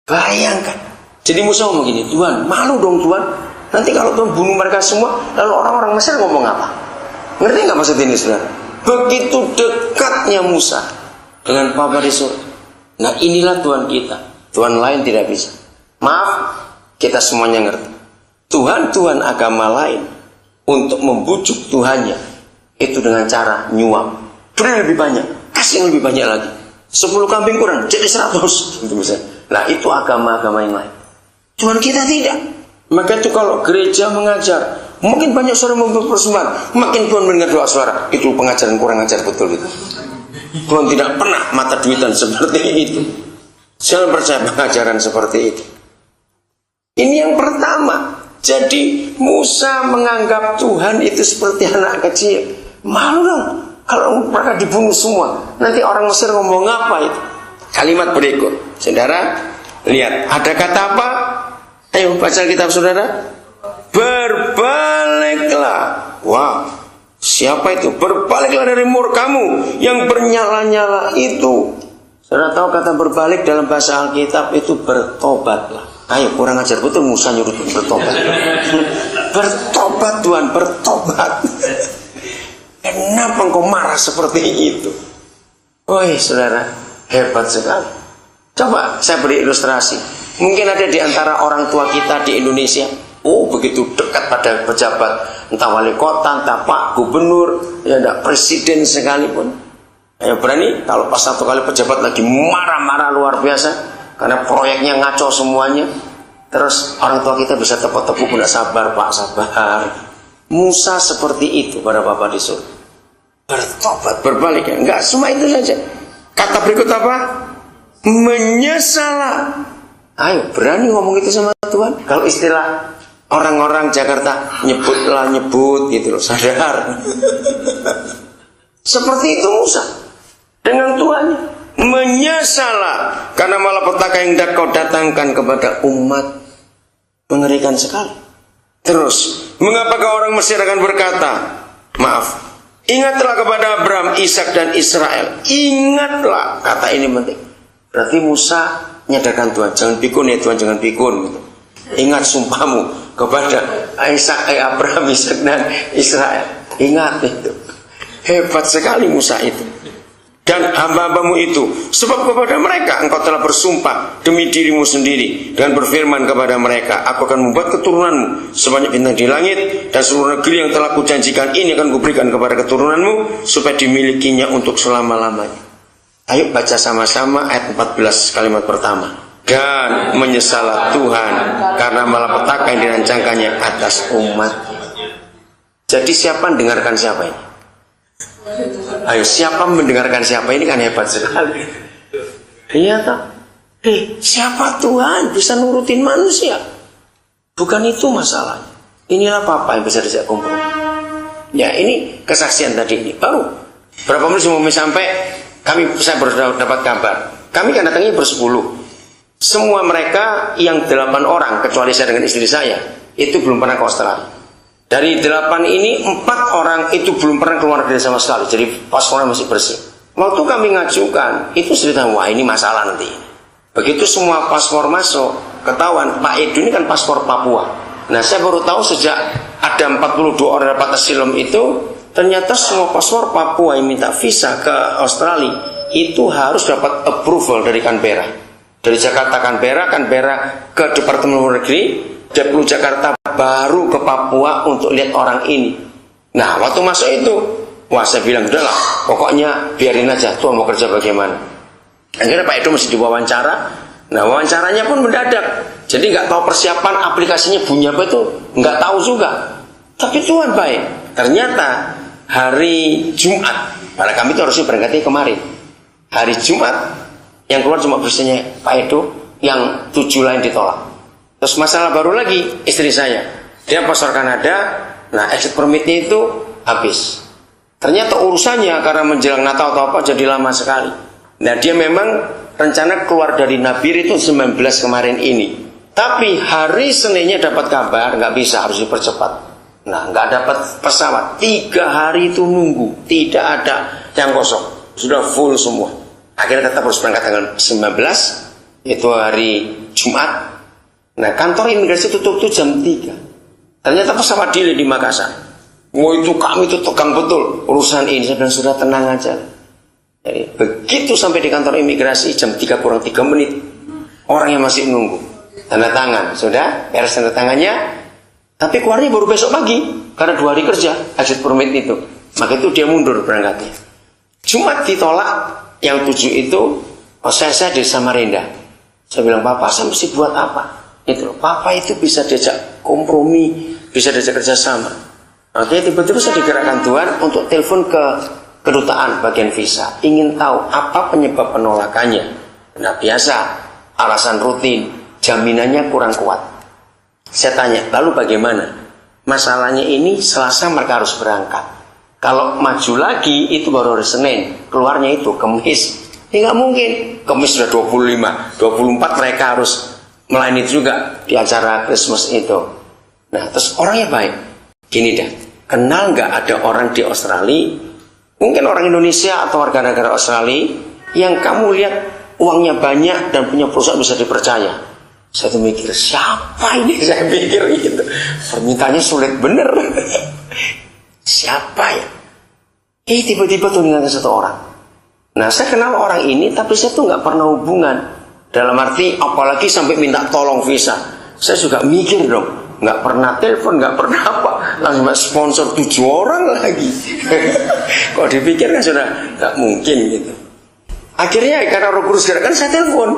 Bayangkan. Jadi Musa ngomong gini, Tuhan, malu dong Tuhan. Nanti kalau Tuhan bunuh mereka semua, lalu orang-orang Mesir ngomong apa? Ngerti nggak maksud ini, saudara? Begitu dekatnya Musa dengan Bapa di surga. Nah, inilah Tuhan kita. Tuhan lain tidak bisa. Maaf, kita semuanya ngerti. Tuhan agama lain untuk membujuk Tuhannya itu dengan cara nyuap. Beri lebih banyak, kasih yang lebih banyak lagi. 10 kambing kurang, jadi 100. Gitu misalnya. Nah, itu agama-agama yang lain. Tuhan kita tidak. Maka itu kalau gereja mengajar, makin banyak suara memberi persembahan, makin Tuhan mendengar doa suara. Itu pengajaran kurang ajar betul itu. Tuhan tidak pernah mata duitan seperti itu. Jangan percaya pengajaran seperti itu. Ini yang pertama. Jadi Musa menganggap Tuhan itu seperti anak kecil. Malu dong kalau mereka dibunuh semua. Nanti orang Mesir ngomong apa itu? Kalimat berikut, saudara lihat, ada kata apa? Ayo baca kitab saudara. Berbaliklah. Wah, siapa itu? Berbaliklah dari murkamu yang bernyala-nyala itu. Saudara tahu kata berbalik dalam bahasa Alkitab itu bertobatlah. Ayo, kurang ajar betul Musa nyuruh bertobat. Bertobat Tuhan, bertobat. Kenapa engkau marah seperti itu? Woi saudara, hebat sekali. Coba saya beri ilustrasi. Mungkin ada di antara orang tua kita di Indonesia, begitu dekat pada pejabat, entah wali kota, entah pak gubernur, ya enggak presiden sekalipun. Ya berani kalau pas satu kali pejabat lagi marah-marah luar biasa karena proyeknya ngaco semuanya. Terus orang tua kita bisa tepuk-tepuk, enggak sabar pak, sabar. Musa seperti itu pada Bapa di surga. Bertobat, berbalik ya. Enggak cuma itu saja. Kata berikut apa? Menyesal. Ayo, berani ngomong itu sama Tuhan. Kalau istilah orang-orang Jakarta, nyebut gitu loh, sadar. Seperti itu Musa dengan Tuhannya. Menyesal karena malapetaka yang kau datangkan kepada umat. Mengerikan sekali. Terus, mengapakah orang Mesir akan berkata, maaf, ingatlah kepada Abraham, Ishak dan Israel. Ingatlah, kata ini penting. Berarti Musa nyadarkan Tuhan, jangan pikun ya Tuhan, jangan pikun gitu. Ingat sumpahmu kepada Abraham, Ishak dan Israel. Ingat itu. Hebat sekali Musa itu. Dan hamba-hambamu itu, sebab kepada mereka engkau telah bersumpah demi dirimu sendiri dan berfirman kepada mereka, aku akan membuat keturunanmu sebanyak bintang di langit, dan seluruh negeri yang telah kujanjikan ini akan kuberikan kepada keturunanmu supaya dimilikinya untuk selama-lamanya. Ayo baca sama-sama ayat 14 kalimat pertama. Dan menyesalah Tuhan karena malapetaka yang dirancangkannya atas umat. Jadi siapa mendengarkan siapa ini? Ayo, siapa mendengarkan siapa ini kan hebat sekali. Iya tak? Siapa Tuhan bisa nurutin manusia? Bukan itu masalahnya. Inilah Papa yang bisa diajak kumpul. Ya ini kesaksian tadi ini. Baru berapa menit sebelum sampai saya baru dapat kabar. Kami kan datangnya bersepuluh. Semua mereka yang 8 orang kecuali saya dengan istri saya itu belum pernah ke Australia. Dari 8 ini 4 orang itu belum pernah keluar dari sama sekali. Jadi paspornya masih bersih. Waktu kami ngajukan itu cerita, wah ini masalah nanti. Begitu semua paspor masuk, ketahuan Pak Edu ini kan paspor Papua. Nah saya baru tahu sejak ada 42 orang dapat asilum itu, ternyata semua paspor Papua yang minta visa ke Australia itu harus dapat approval dari Canberra. Dari Jakarta Canberra ke Departemen Luar Negeri, Deplu Jakarta baru ke Papua untuk lihat orang ini. Nah waktu masuk itu, wah saya bilang udahlah, pokoknya biarin aja Tuhan mau kerja bagaimana. Akhirnya Pak Edo mesti diwawancara. Nah wawancaranya pun mendadak. Jadi nggak tahu persiapan aplikasinya bunyi apa itu, nggak tahu juga. Tapi Tuhan baik. Ternyata hari Jumat, karena kami itu harusnya berangkatnya kemarin. Hari Jumat yang keluar cuma bersihnya Pak Edo, yang 7 lain ditolak. Terus masalah baru lagi istri saya, dia paspor Kanada, nah exit permitnya itu habis. Ternyata urusannya karena menjelang Natal atau apa jadi lama sekali. Nah dia memang rencana keluar dari Nabir itu 19 kemarin ini. Tapi hari Seninnya dapat kabar nggak bisa, harus dipercepat. Nah nggak dapat pesawat, 3 hari itu nunggu, tidak ada yang kosong, sudah full semua. Akhirnya tetap harus berangkat tanggal 19, itu hari Jumat. Jumat. Nah, kantor imigrasi tutup tuh jam 3. Ternyata pesawat delay di Makassar. Itu kami itu tegang betul urusan ini. Saya bilang sudah tenang aja. Jadi begitu sampai di kantor imigrasi jam 3 kurang 3 menit, orang yang masih nunggu tanda tangan sudah beres tanda tangannya, tapi keluarnya baru besok pagi karena 2 hari kerja exit permit itu. Maka itu dia mundur berangkatnya. Jumat ditolak, yang 7 itu saya di Samarinda. Saya bilang, Papa, saya mesti buat apa? Itu Papa itu bisa diajak kompromi, bisa diajak kerjasama. Artinya tiba-tiba saya digerakkan Tuhan untuk telepon ke kedutaan bagian visa, ingin tahu apa penyebab penolakannya. Nah, biasa alasan rutin, jaminannya kurang kuat. Saya tanya, lalu bagaimana? Masalahnya ini Selasa mereka harus berangkat. Kalau maju lagi itu baru hari Senin, keluarnya itu Kamis. Ini nggak mungkin. Kamis sudah 25, 24 mereka harus melayani juga di acara Christmas itu. Nah, terus orangnya baik. Gini dah, kenal nggak ada orang di Australia, mungkin orang Indonesia atau warga negara Australia, yang kamu lihat uangnya banyak dan punya perusahaan bisa dipercaya? Saya tuh mikir, siapa ini? Saya pikir gitu. Permintaannya sulit bener. Siapa ya? Tiba-tiba tuh dengan satu orang. Nah, saya kenal orang ini, tapi saya tuh nggak pernah hubungan. Dalam arti, apalagi sampai minta tolong visa. Saya juga mikir dong, nggak pernah telepon, nggak pernah apa. Langsung sponsor 7 orang lagi. Kalau dipikir kan sudah nggak mungkin gitu. Akhirnya karena Roh Kudus gerakan, saya telepon.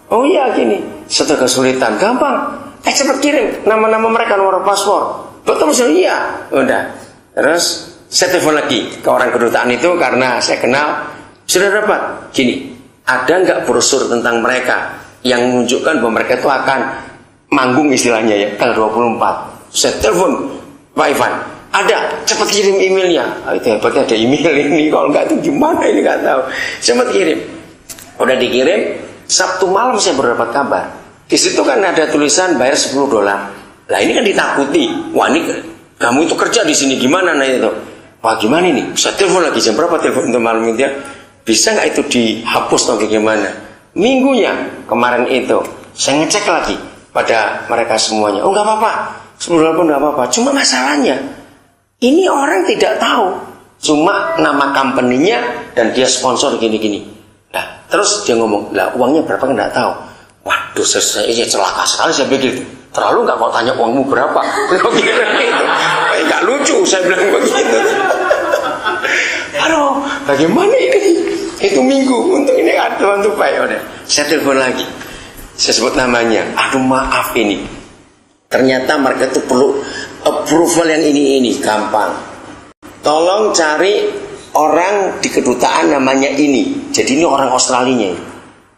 Oh iya gini, setelah kesulitan, gampang. Cepat kirim nama-nama mereka, nomor paspor. Betul sih, iya. Udah. Terus saya telepon lagi ke orang kedutaan itu karena saya kenal. Sudah dapat. Gini, ada nggak brosur tentang mereka yang menunjukkan bahwa mereka itu akan manggung istilahnya ya, tanggal 24. Saya telepon Pak Ivan, ada, cepat kirim emailnya. Itu hebatnya ada email ini, kalau nggak itu gimana ini nggak tahu. Cepat kirim. Udah dikirim, Sabtu malam saya baru dapat kabar. Di situ kan ada tulisan bayar $10. Lah ini kan ditakuti. Wah ini kamu itu kerja di sini gimana? Nah itu, wah gimana ini? Saya telepon lagi, jam berapa telepon untuk malam itu ya? Bisa nggak itu dihapus atau bagaimana? Minggunya kemarin itu saya ngecek lagi pada mereka semuanya. Oh nggak apa-apa, $10 pun nggak apa-apa. Cuma masalahnya ini orang tidak tahu, cuma nama company-nya dan dia sponsor gini-gini. Nah terus dia ngomong, lah uangnya berapa kan nggak tahu. Waduh, saya celaka sekali, saya pikir terlalu nggak kau tanya uangmu berapa? Nggak lucu, saya bilang begitu. Aduh, bagaimana ini? Itu minggu untuk ini Tuhan tuh baik. Udah, saya telepon lagi. Saya sebut namanya. Aduh maaf ini. Ternyata mereka itu perlu approval yang ini. Gampang. Tolong cari orang di kedutaan namanya ini. Jadi ini orang Australinya.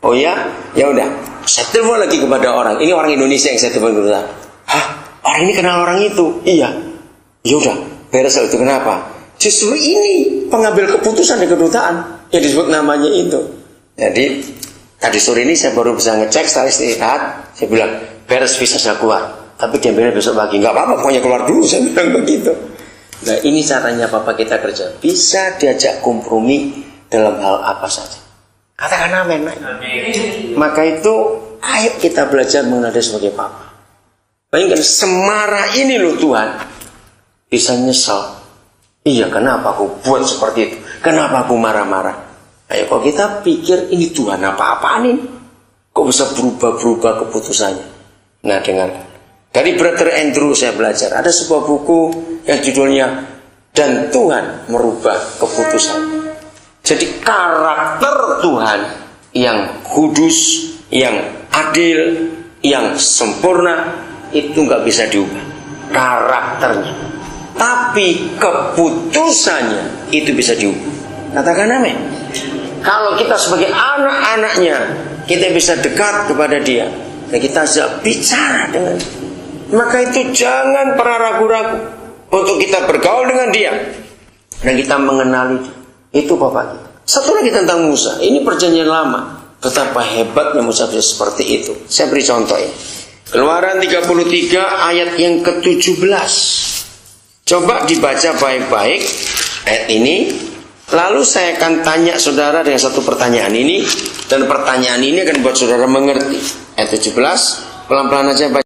Oh ya? Ya udah. Saya telepon lagi kepada orang. Ini orang Indonesia yang saya telepon kedutaan. Hah? Orang ini kenal orang itu? Iya. Ya udah. Beres itu kenapa? Justru ini pengambil keputusan di kedutaan yang disebut namanya itu. Jadi tadi sore ini saya baru bisa ngecek setelah istirahat. Saya bilang beres visa saya keluar, tapi diambilnya besok pagi. Nggak apa-apa, pokoknya keluar dulu. Saya bilang begitu. Nah ini caranya Papa kita kerja. Bisa diajak kompromi dalam hal apa saja. Katakan amin. Maka itu ayo kita belajar mengenal dia sebagai Papa. Bayangkan semarah ini loh Tuhan. Bisa nyesal. Iya, kenapa aku buat seperti itu? Kenapa aku marah-marah? Ayo, kalau kita pikir ini Tuhan apa-apaan ini? Kok bisa berubah-berubah keputusannya? Nah, dengarkan. Dari Brother Andrew saya belajar. Ada sebuah buku yang judulnya Dan Tuhan Merubah Keputusan. Jadi karakter Tuhan yang kudus, yang adil, yang sempurna, itu nggak bisa diubah. Karakternya. Tapi keputusannya itu bisa diubah. Katakan amin. Kalau kita sebagai anak-anaknya, kita bisa dekat kepada dia dan kita bisa bicara dengan dia, maka itu jangan pernah ragu-ragu untuk kita bergaul dengan dia dan kita mengenali dia. Itu Bapak kita. Satu lagi tentang Musa. Ini perjanjian lama. Betapa hebatnya Musa bisa seperti itu. Saya beri contoh ya. Keluaran 33 ayat yang ke-17. Coba dibaca baik-baik ayat ini. Lalu saya akan tanya saudara dengan satu pertanyaan ini. Dan pertanyaan ini akan buat saudara mengerti. ayat 17, pelan-pelan aja baca.